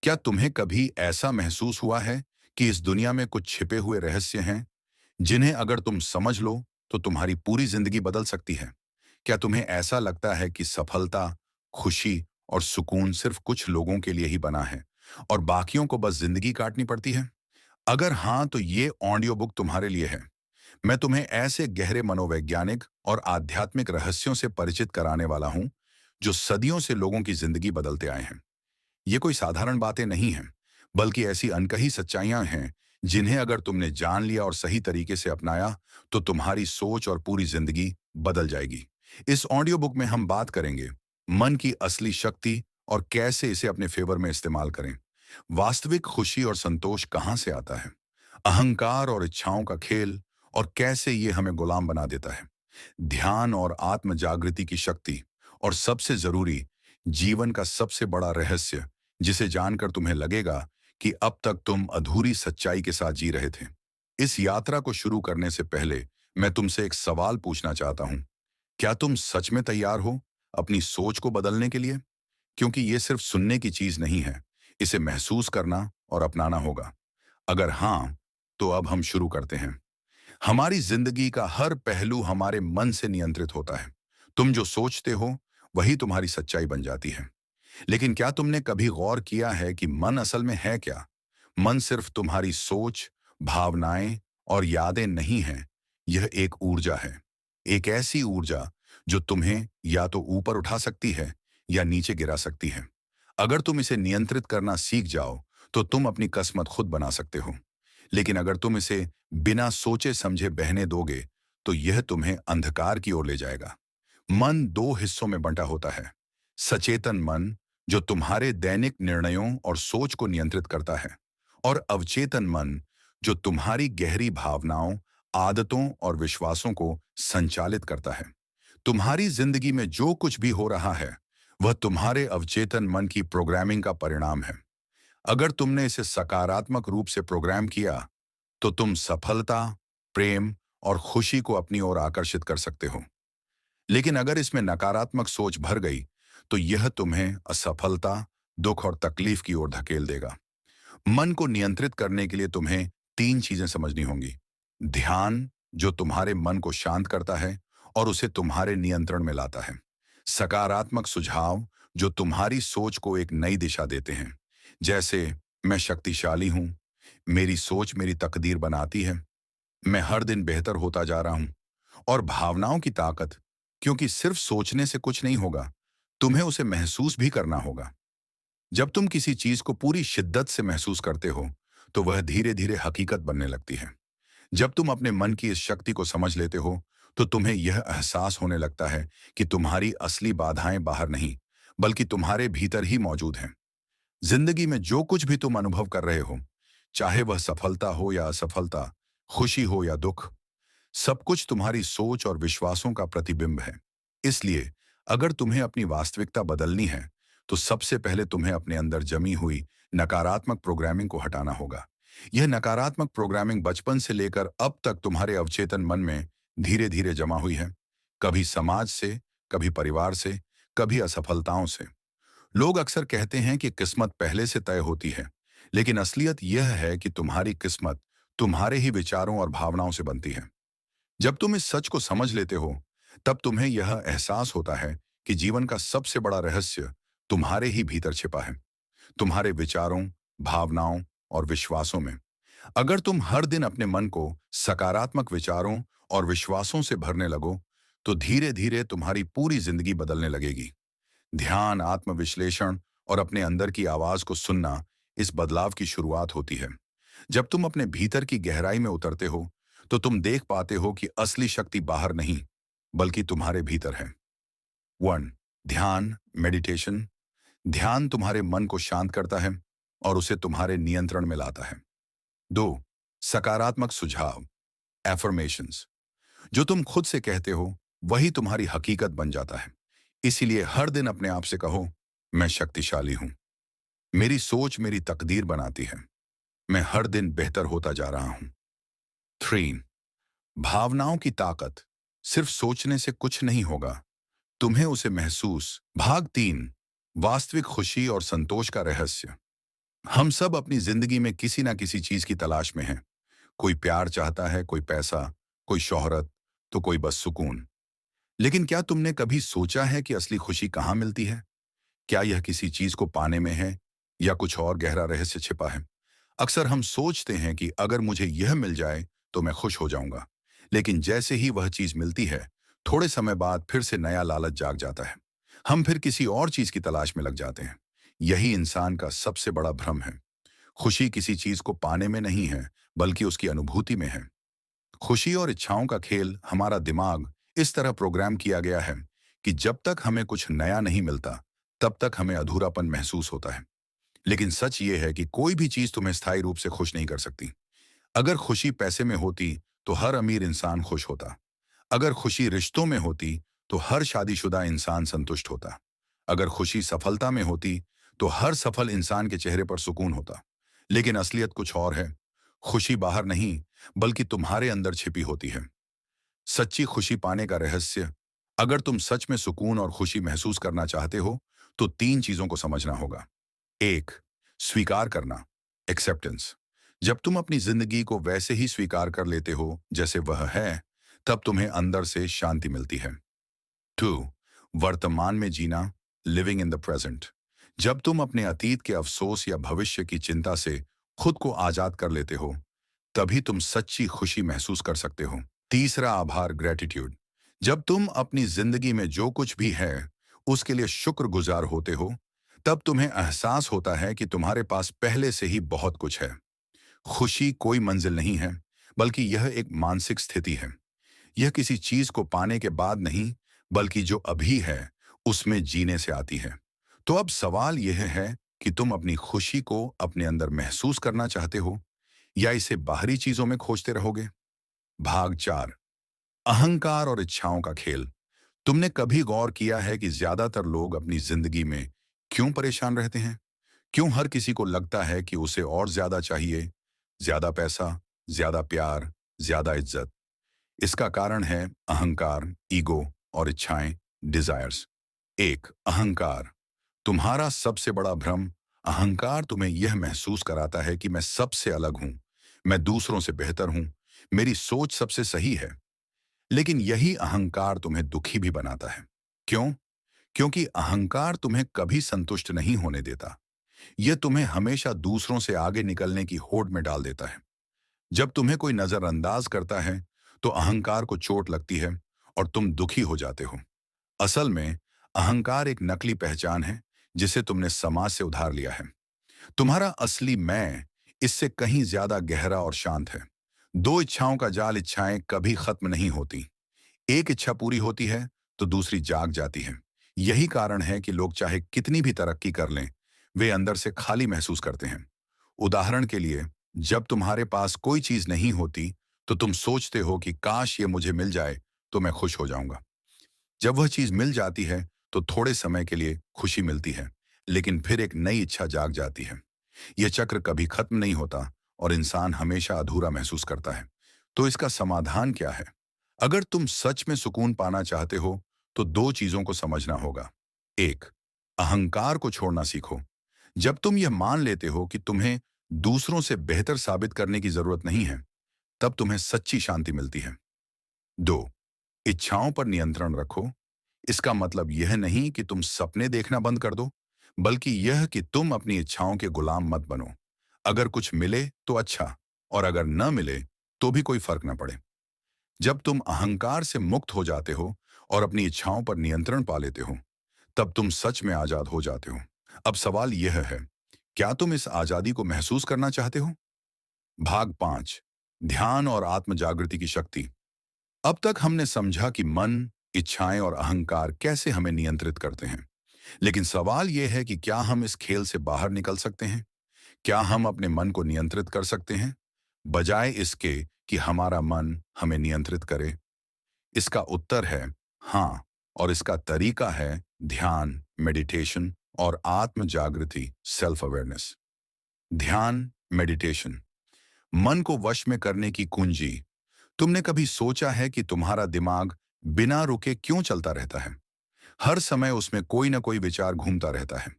क्या तुम्हें कभी ऐसा महसूस हुआ है कि इस दुनिया में कुछ छिपे हुए रहस्य हैं जिन्हें अगर तुम समझ लो तो तुम्हारी पूरी जिंदगी बदल सकती है? क्या तुम्हें ऐसा लगता है कि सफलता, खुशी और सुकून सिर्फ कुछ लोगों के लिए ही बना है और बाकियों को बस जिंदगी काटनी पड़ती है? अगर हाँ, तो ये ऑडियो बुक तुम्हारे लिए है। मैं तुम्हें ऐसे गहरे मनोवैज्ञानिक और आध्यात्मिक रहस्यों से परिचित कराने वाला हूं जो सदियों से लोगों की जिंदगी बदलते आए हैं। ये कोई साधारण बातें नहीं हैं, बल्कि ऐसी अनकही सच्चाइयां हैं जिन्हें अगर तुमने जान लिया और सही तरीके से अपनाया तो तुम्हारी सोच और पूरी जिंदगी बदल जाएगी। इस ऑडियो बुक में हम बात करेंगे मन की असली शक्ति और कैसे इसे अपने फेवर में इस्तेमाल करें। वास्तविक खुशी और संतोष कहां से आता है, अहंकार और इच्छाओं का खेल और कैसे ये हमें गुलाम बना देता है, ध्यान और आत्म जागृति की शक्ति, और सबसे जरूरी, जीवन का सबसे बड़ा रहस्य जिसे जानकर तुम्हें लगेगा कि अब तक तुम अधूरी सच्चाई के साथ जी रहे थे। इस यात्रा को शुरू करने से पहले मैं तुमसे एक सवाल पूछना चाहता हूं। क्या तुम सच में तैयार हो अपनी सोच को बदलने के लिए? क्योंकि ये सिर्फ सुनने की चीज नहीं है, इसे महसूस करना और अपनाना होगा। अगर हाँ, तो अब हम शुरू करते हैं। हमारी जिंदगी का हर पहलू हमारे मन से नियंत्रित होता है। तुम जो सोचते हो वही तुम्हारी सच्चाई बन जाती है। लेकिन क्या तुमने कभी गौर किया है कि मन असल में है क्या? मन सिर्फ तुम्हारी सोच, भावनाएं और यादें नहीं हैं। यह एक ऊर्जा है। एक ऐसी ऊर्जा जो तुम्हें या तो ऊपर उठा सकती है या नीचे गिरा सकती है। अगर तुम इसे नियंत्रित करना सीख जाओ तो तुम अपनी किस्मत खुद बना सकते हो। लेकिन अगर तुम इसे बिना सोचे समझे बहने दोगे तो यह तुम्हें अंधकार की ओर ले जाएगा। मन दो हिस्सों में बंटा होता है। सचेतन मन, जो तुम्हारे दैनिक निर्णयों और सोच को नियंत्रित करता है, और अवचेतन मन, जो तुम्हारी गहरी भावनाओं, आदतों और विश्वासों को संचालित करता है। तुम्हारी जिंदगी में जो कुछ भी हो रहा है वह तुम्हारे अवचेतन मन की प्रोग्रामिंग का परिणाम है। अगर तुमने इसे सकारात्मक रूप से प्रोग्राम किया तो तुम सफलता, प्रेम और खुशी को अपनी ओर आकर्षित कर सकते हो। लेकिन अगर इसमें नकारात्मक सोच भर गई तो यह तुम्हें असफलता, दुख और तकलीफ की ओर धकेल देगा। मन को नियंत्रित करने के लिए तुम्हें तीन चीजें समझनी होंगी। ध्यान, जो तुम्हारे मन को शांत करता है और उसे तुम्हारे नियंत्रण में लाता है। सकारात्मक सुझाव, जो तुम्हारी सोच को एक नई दिशा देते हैं, जैसे मैं शक्तिशाली हूं, मेरी सोच मेरी तकदीर बनाती है, मैं हर दिन बेहतर होता जा रहा हूं। और भावनाओं की ताकत, क्योंकि सिर्फ सोचने से कुछ नहीं होगा, तुम्हें उसे महसूस भी करना होगा। जब तुम किसी चीज को पूरी शिद्दत से महसूस करते हो तो वह धीरे धीरे हकीकत बनने लगती है। जब तुम अपने मन की इस शक्ति को समझ लेते हो तो तुम्हें यह एहसास होने लगता है कि तुम्हारी असली बाधाएं बाहर नहीं, बल्कि तुम्हारे भीतर ही मौजूद हैं। जिंदगी में जो कुछ भी तुम अनुभव कर रहे हो, चाहे वह सफलता हो या असफलता, खुशी हो या दुख, सब कुछ तुम्हारी सोच और विश्वासों का प्रतिबिंब है। इसलिए अगर तुम्हें अपनी वास्तविकता बदलनी है तो सबसे पहले तुम्हें अपने अंदर जमी हुई नकारात्मक प्रोग्रामिंग को हटाना होगा। यह नकारात्मक प्रोग्रामिंग बचपन से लेकर अब तक तुम्हारे अवचेतन मन में धीरे धीरे जमा हुई है। कभी समाज से, कभी परिवार से, कभी असफलताओं से। लोग अक्सर कहते हैं कि किस्मत पहले से तय होती है, लेकिन असलियत यह है कि तुम्हारी किस्मत तुम्हारे ही विचारों और भावनाओं से बनती है। जब तुम इस सच को समझ लेते हो तब तुम्हें यह एहसास होता है कि जीवन का सबसे बड़ा रहस्य तुम्हारे ही भीतर छिपा है, तुम्हारे विचारों, भावनाओं और विश्वासों में। अगर तुम हर दिन अपने मन को सकारात्मक विचारों और विश्वासों से भरने लगो तो धीरे धीरे तुम्हारी पूरी जिंदगी बदलने लगेगी। ध्यान, आत्मविश्लेषण और अपने अंदर की आवाज को सुनना इस बदलाव की शुरुआत होती है। जब तुम अपने भीतर की गहराई में उतरते हो तो तुम देख पाते हो कि असली शक्ति बाहर नहीं, बल्कि तुम्हारे भीतर है। 1. ध्यान, मेडिटेशन। ध्यान तुम्हारे मन को शांत करता है और उसे तुम्हारे नियंत्रण में लाता है। 2. सकारात्मक सुझाव, एफर्मेशंस। जो तुम खुद से कहते हो वही तुम्हारी हकीकत बन जाता है। इसीलिए हर दिन अपने आप से कहो, मैं शक्तिशाली हूं, मेरी सोच मेरी तकदीर बनाती है, मैं हर दिन बेहतर होता जा रहा हूं। 3. भावनाओं की ताकत। सिर्फ सोचने से कुछ नहीं होगा, तुम्हें उसे महसूस। भाग 3, वास्तविक खुशी और संतोष का रहस्य। हम सब अपनी जिंदगी में किसी ना किसी चीज की तलाश में हैं। कोई प्यार चाहता है, कोई पैसा, कोई शोहरत, तो कोई बस सुकून। लेकिन क्या तुमने कभी सोचा है कि असली खुशी कहाँ मिलती है? क्या यह किसी चीज को पाने में है या कुछ और गहरा रहस्य छिपा है? अक्सर हम सोचते हैं कि अगर मुझे यह मिल जाए तो मैं खुश हो जाऊंगा। लेकिन जैसे ही वह चीज मिलती है, थोड़े समय बाद फिर से नया लालच जाग जाता है। हम फिर किसी और चीज की तलाश में लग जाते हैं। यही इंसान का सबसे बड़ा भ्रम है। खुशी किसी चीज को पाने में नहीं है, बल्कि उसकी अनुभूति में है। खुशी और इच्छाओं का खेल हमारा दिमाग इस तरह प्रोग्राम किया गया है कि जब तक हमें कुछ नया नहीं मिलता, तब तक हमें अधूरापन महसूस होता है। लेकिन सच ये है कि कोई भी चीज तुम्हें स्थायी रूप से खुश नहीं कर सकती। अगर खुशी पैसे में होती, तो हर अमीर इंसान खुश होता। अगर खुशी रिश्तों में होती, तो हर शादीशुदा इंसान संतुष्ट होता। अगर खुशी सफलता में होती, तो हर सफल इंसान के चेहरे पर सुकून होता। लेकिन असलियत कुछ और है। खुशी बाहर नहीं, बल्कि तुम्हारे अंदर छिपी होती है। सच्ची खुशी पाने का रहस्य, अगर तुम सच में सुकून और खुशी महसूस करना चाहते हो, तो तीन चीजों को समझना होगा। एक, स्वीकार करना, एक्सेप्टेंस। जब तुम अपनी जिंदगी को वैसे ही स्वीकार कर लेते हो जैसे वह है, तब तुम्हें अंदर से शांति मिलती है। टू, वर्तमान में जीना, लिविंग इन द प्रेजेंट। जब तुम अपने अतीत के अफसोस या भविष्य की चिंता से खुद को आजाद कर लेते हो, तभी तुम सच्ची खुशी महसूस कर सकते हो। तीसरा, आभार, ग्रेटिट्यूड। जब तुम अपनी जिंदगी में जो कुछ भी है, उसके लिए शुक्रगुजार होते हो, तब तुम्हें एहसास होता है कि तुम्हारे पास पहले से ही बहुत कुछ है। खुशी कोई मंजिल नहीं है, बल्कि यह एक मानसिक स्थिति है। यह किसी चीज को पाने के बाद नहीं, बल्कि जो अभी है, उसमें जीने से आती है। तो अब सवाल यह है कि तुम अपनी खुशी को अपने अंदर महसूस करना चाहते हो, या इसे बाहरी चीजों में खोजते रहोगे? भाग चार, अहंकार और इच्छाओं का खेल। तुमने कभी गौर किया है कि ज्यादातर लोग अपनी जिंदगी में क्यों परेशान रहते हैं? क्यों हर किसी को लगता है कि उसे और ज्यादा चाहिए? ज्यादा पैसा, ज्यादा प्यार, ज्यादा इज्जत। इसका कारण है अहंकार, ईगो और इच्छाएं, डिजायर्स। एक, अहंकार। तुम्हारा सबसे बड़ा भ्रम, अहंकार तुम्हें यह महसूस कराता है कि मैं सबसे अलग हूं, मैं दूसरों से बेहतर हूं, मेरी सोच सबसे सही है। लेकिन यही अहंकार तुम्हें दुखी भी बनाता है। क्यों? क्योंकि अहंकार तुम्हें कभी संतुष्ट नहीं होने देता। यह तुम्हें हमेशा दूसरों से आगे निकलने की होड़ में डाल देता है। जब तुम्हें कोई नजरअंदाज करता है, तो अहंकार को चोट लगती है और तुम दुखी हो जाते हो। असल में अहंकार एक नकली पहचान है, जिसे तुमने समाज से उधार लिया है। तुम्हारा असली मैं इससे कहीं ज्यादा गहरा और शांत है। दो इच्छाओं का जाल, इच्छाएं कभी खत्म नहीं होती। एक इच्छा पूरी होती है तो दूसरी जाग जाती है। यही कारण है कि लोग चाहे कितनी भी तरक्की कर लें, वे अंदर से खाली महसूस करते हैं। उदाहरण के लिए, जब तुम्हारे पास कोई चीज नहीं होती, तो तुम सोचते हो कि काश ये मुझे मिल जाए तो मैं खुश हो जाऊंगा। जब वह चीज मिल जाती है, तो थोड़े समय के लिए खुशी मिलती है, लेकिन फिर एक नई इच्छा जाग जाती है। यह चक्र कभी खत्म नहीं होता और इंसान हमेशा अधूरा महसूस करता है। तो इसका समाधान क्या है? अगर तुम सच में सुकून पाना चाहते हो, तो दो चीजों को समझना होगा। एक, अहंकार को छोड़ना सीखो। जब तुम यह मान लेते हो कि तुम्हें दूसरों से बेहतर साबित करने की जरूरत नहीं है, तब तुम्हें सच्ची शांति मिलती है। दो, इच्छाओं पर नियंत्रण रखो। इसका मतलब यह नहीं कि तुम सपने देखना बंद कर दो, बल्कि यह कि तुम अपनी इच्छाओं के गुलाम मत बनो। अगर कुछ मिले तो अच्छा, और अगर न मिले तो भी कोई फर्क न पड़े। जब तुम अहंकार से मुक्त हो जाते हो और अपनी इच्छाओं पर नियंत्रण पा लेते हो, तब तुम सच में आजाद हो जाते हो। अब सवाल यह है, क्या तुम इस आजादी को महसूस करना चाहते हो? भाग पांच, ध्यान और आत्म जागृति की शक्ति। अब तक हमने समझा कि मन, इच्छाएं और अहंकार कैसे हमें नियंत्रित करते हैं। लेकिन सवाल यह है कि क्या हम इस खेल से बाहर निकल सकते हैं? क्या हम अपने मन को नियंत्रित कर सकते हैं, बजाय इसके कि हमारा मन हमें नियंत्रित करे? इसका उत्तर है हाँ, और इसका तरीका है ध्यान, मेडिटेशन और आत्म जागृति, सेल्फ अवेयरनेस। ध्यान, मेडिटेशन, मन को वश में करने की कुंजी। तुमने कभी सोचा है कि तुम्हारा दिमाग बिना रुके क्यों चलता रहता है? हर समय उसमें कोई ना कोई विचार घूमता रहता है,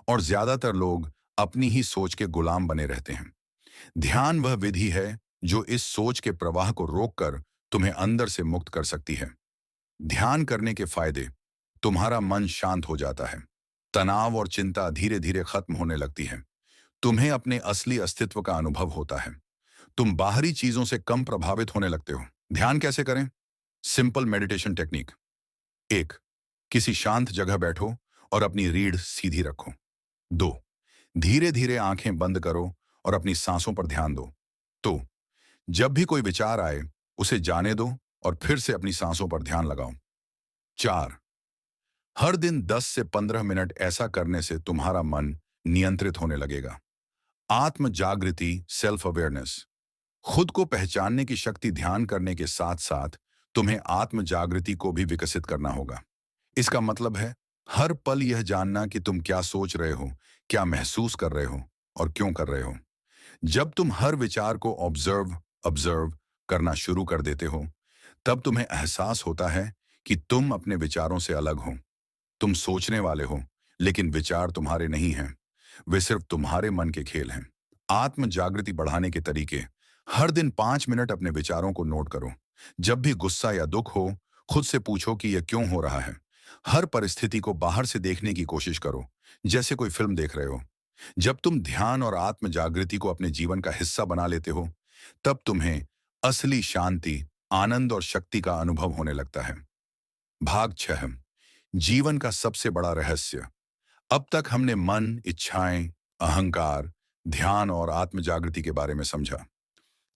और ज्यादातर लोग अपनी ही सोच के गुलाम बने रहते हैं। ध्यान वह विधि है जो इस सोच के प्रवाह को रोककर तुम्हें अंदर से मुक्त कर सकती है। ध्यान करने के फायदे: तुम्हारा मन शांत हो जाता है। तनाव और चिंता धीरे धीरे खत्म होने लगती है। तुम्हें अपने असली अस्तित्व का अनुभव होता है। तुम बाहरी चीजों से कम प्रभावित होने लगते हो। ध्यान कैसे करें? Simple meditation technique. 1. किसी शांत जगह बैठो और अपनी रीढ़ सीधी रखो। 2. धीरे धीरे आंखें बंद करो और अपनी सांसों पर ध्यान दो। तो जब भी कोई विचार आए, उसे जाने दो और फिर से अपनी सांसों पर ध्यान लगाओ। 4. हर दिन 10 से 15 मिनट ऐसा करने से तुम्हारा मन नियंत्रित होने लगेगा। आत्म जागृति, सेल्फ अवेयरनेस। खुद को पहचानने की शक्ति ध्यान करने के साथ साथ तुम्हें आत्म जागृति को भी विकसित करना होगा। इसका मतलब है हर पल यह जानना कि तुम क्या सोच रहे हो, क्या महसूस कर रहे हो और क्यों कर रहे हो। जब तुम हर विचार को ऑब्जर्व ऑब्जर्व करना शुरू कर देते हो, तब तुम्हें एहसास होता है कि तुम अपने विचारों से अलग हो। तुम सोचने वाले हो, लेकिन विचार तुम्हारे नहीं हैं। वे सिर्फ तुम्हारे मन के खेल हैं। आत्म जागृति बढ़ाने के तरीके: हर दिन 5 मिनट अपने विचारों को नोट करो। जब भी गुस्सा या दुख हो, खुद से पूछो कि यह क्यों हो रहा है। हर परिस्थिति को बाहर से देखने की कोशिश करो, जैसे कोई फिल्म देख रहे हो। जब तुम ध्यान और आत्म जागृति को अपने जीवन का हिस्सा बना लेते हो, तब तुम्हें असली शांति, आनंद और शक्ति का अनुभव होने लगता है। भाग 6: जीवन का सबसे बड़ा रहस्य। अब तक हमने मन, इच्छाएं, अहंकार, ध्यान और आत्म जागृति के बारे में समझा।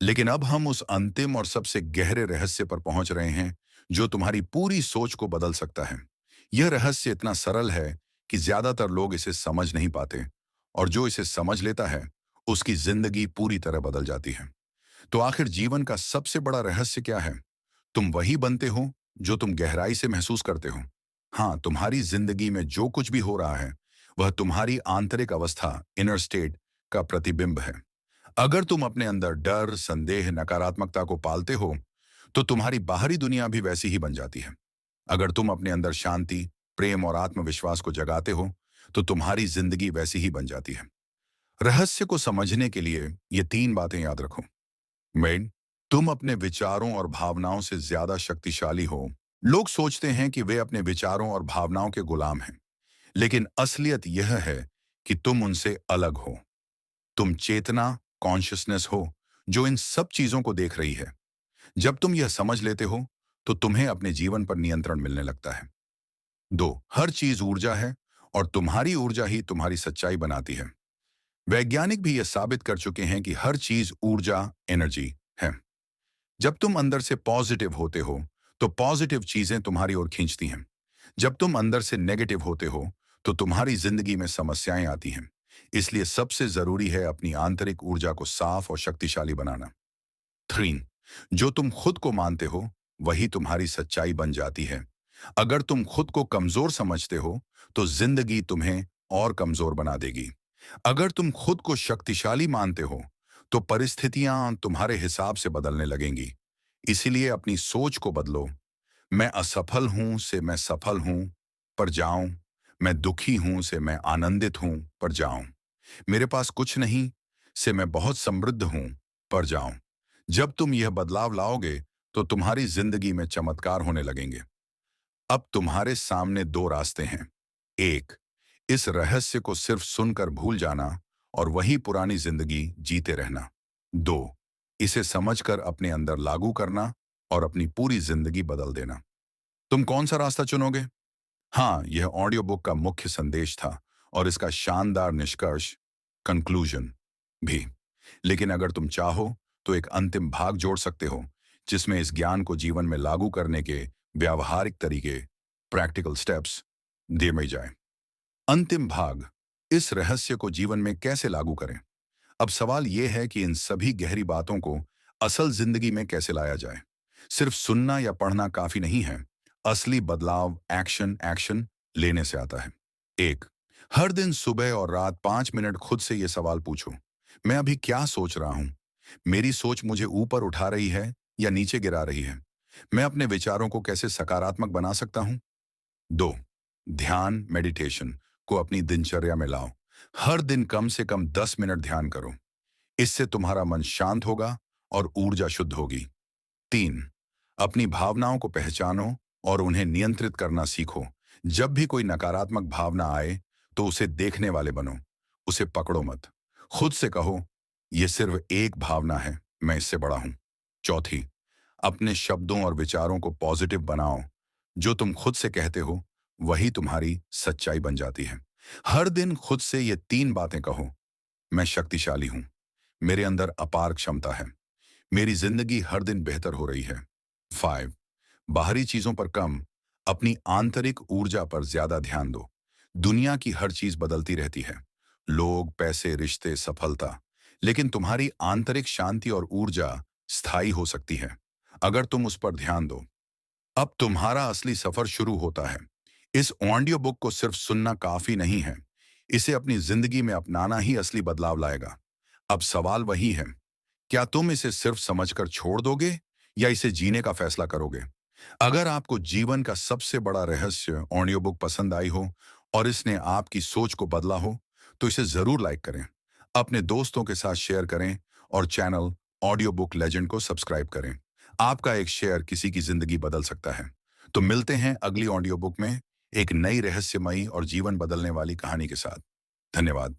लेकिन अब हम उस अंतिम और सबसे गहरे रहस्य पर पहुंच रहे हैं जो तुम्हारी पूरी सोच को बदल सकता है। यह रहस्य इतना सरल है कि ज्यादातर लोग इसे समझ नहीं पाते, और जो इसे समझ लेता है उसकी जिंदगी पूरी तरह बदल जाती है। तो आखिर जीवन का सबसे बड़ा रहस्य क्या है? तुम वही बनते हो जो तुम गहराई से महसूस करते हो। हाँ, तुम्हारी जिंदगी में जो कुछ भी हो रहा है वह तुम्हारी आंतरिक अवस्था, इनर स्टेट का प्रतिबिंब है। अगर तुम अपने अंदर डर, संदेह, नकारात्मकता को पालते हो, तो तुम्हारी बाहरी दुनिया भी वैसी ही बन जाती है। अगर तुम अपने अंदर शांति, प्रेम और आत्मविश्वास को जगाते हो, तो तुम्हारी जिंदगी वैसी ही बन जाती है। रहस्य को समझने के लिए ये 3 बातें याद रखो। मेन, तुम अपने विचारों और भावनाओं से ज्यादा शक्तिशाली हो। लोग सोचते हैं कि वे अपने विचारों और भावनाओं के गुलाम हैं, लेकिन असलियत यह है कि तुम उनसे अलग हो। तुम चेतना, कॉन्शियसनेस हो जो इन सब चीजों को देख रही है। जब तुम यह समझ लेते हो, तो तुम्हें अपने जीवन पर नियंत्रण मिलने लगता है। 2. हर चीज ऊर्जा है और तुम्हारी ऊर्जा ही तुम्हारी सच्चाई बनाती है। वैज्ञानिक भी यह साबित कर चुके हैं कि हर चीज ऊर्जा, एनर्जी है। जब तुम अंदर से पॉजिटिव होते हो, तो पॉजिटिव चीजें तुम्हारी ओर खींचती हैं। जब तुम अंदर से नेगेटिव होते हो, तो तुम्हारी जिंदगी में समस्याएं आती हैं। इसलिए सबसे जरूरी है अपनी आंतरिक ऊर्जा को साफ और शक्तिशाली बनाना। 3. जो तुम खुद को मानते हो, वही तुम्हारी सच्चाई बन जाती है। अगर तुम खुद को कमजोर समझते हो, तो जिंदगी तुम्हें और कमजोर बना देगी। अगर तुम खुद को शक्तिशाली मानते हो, तो परिस्थितियां तुम्हारे हिसाब से बदलने लगेंगी। इसीलिए अपनी सोच को बदलो। मैं असफल हूं से मैं सफल हूं पर जाऊं। मैं दुखी हूं से मैं आनंदित हूं पर जाऊं। मेरे पास कुछ नहीं से मैं बहुत समृद्ध हूं पर जाऊं। जब तुम यह बदलाव लाओगे, तो तुम्हारी जिंदगी में चमत्कार होने लगेंगे। अब तुम्हारे सामने 2 रास्ते हैं। 1. इस रहस्य को सिर्फ सुनकर भूल जाना और वही पुरानी जिंदगी जीते रहना। 2. इसे समझकर अपने अंदर लागू करना और अपनी पूरी जिंदगी बदल देना। तुम कौन सा रास्ता चुनोगे? हाँ, यह ऑडियो बुक का मुख्य संदेश था और इसका शानदार निष्कर्ष, कंक्लूजन भी। लेकिन अगर तुम चाहो, तो एक अंतिम भाग जोड़ सकते हो, जिसमें इस ज्ञान को जीवन में लागू करने के व्यावहारिक तरीके, प्रैक्टिकल स्टेप्स दिए जाए। अंतिम भाग: इस रहस्य को जीवन में कैसे लागू करें? अब सवाल यह है कि इन सभी गहरी बातों को असल जिंदगी में कैसे लाया जाए। सिर्फ सुनना या पढ़ना काफी नहीं है। असली बदलाव एक्शन एक्शन लेने से आता है। 1. हर दिन सुबह और रात 5 मिनट खुद से यह सवाल पूछो: मैं अभी क्या सोच रहा हूं? मेरी सोच मुझे ऊपर उठा रही है या नीचे गिरा रही है? मैं अपने विचारों को कैसे सकारात्मक बना सकता हूं? 2. ध्यान, मेडिटेशन को अपनी दिनचर्या में लाओ। हर दिन कम से कम 10 मिनट ध्यान करो। इससे तुम्हारा मन शांत होगा और ऊर्जा शुद्ध होगी। 3. अपनी भावनाओं को पहचानो और उन्हें नियंत्रित करना सीखो। जब भी कोई नकारात्मक भावना आए, तो उसे देखने वाले बनो। उसे पकड़ो मत। खुद से कहो, यह सिर्फ एक भावना है, मैं इससे बड़ा हूं। चौथी, अपने शब्दों और विचारों को पॉजिटिव बनाओ। जो तुम खुद से कहते हो, वही तुम्हारी सच्चाई बन जाती है। हर दिन खुद से ये 3 बातें कहो। मैं शक्तिशाली हूं। मेरे अंदर अपार क्षमता है। मेरी जिंदगी हर दिन बेहतर हो रही है। 5. बाहरी चीजों पर कम, अपनी आंतरिक ऊर्जा पर ज्यादा ध्यान दो। दुनिया की हर चीज बदलती रहती है। लोग, पैसे, रिश्ते, सफलता। लेकिन तुम्हारी आंतरिक शांति और ऊर्जा स्थायी हो सकती है, अगर तुम उस पर ध्यान दो। अब तुम्हारा असली सफर शुरू होता है। इस ऑडियो बुक को सिर्फ सुनना काफी नहीं है। इसे अपनी जिंदगी में अपनाना ही असली बदलाव लाएगा। अब सवाल वही है, क्या तुम इसे सिर्फ समझकर छोड़ दोगे या इसे जीने का फैसला करोगे? अगर आपको जीवन का सबसे बड़ा रहस्य ऑडियो बुक पसंद आई हो और इसने आपकी सोच को बदला हो, तो इसे जरूर लाइक करें, अपने दोस्तों के साथ शेयर करें और चैनल ऑडियो बुक लेजेंड को सब्सक्राइब करें। आपका एक शेयर किसी की जिंदगी बदल सकता है। तो मिलते हैं अगली ऑडियो बुक में एक नई रहस्यमयी और जीवन बदलने वाली कहानी के साथ। धन्यवाद।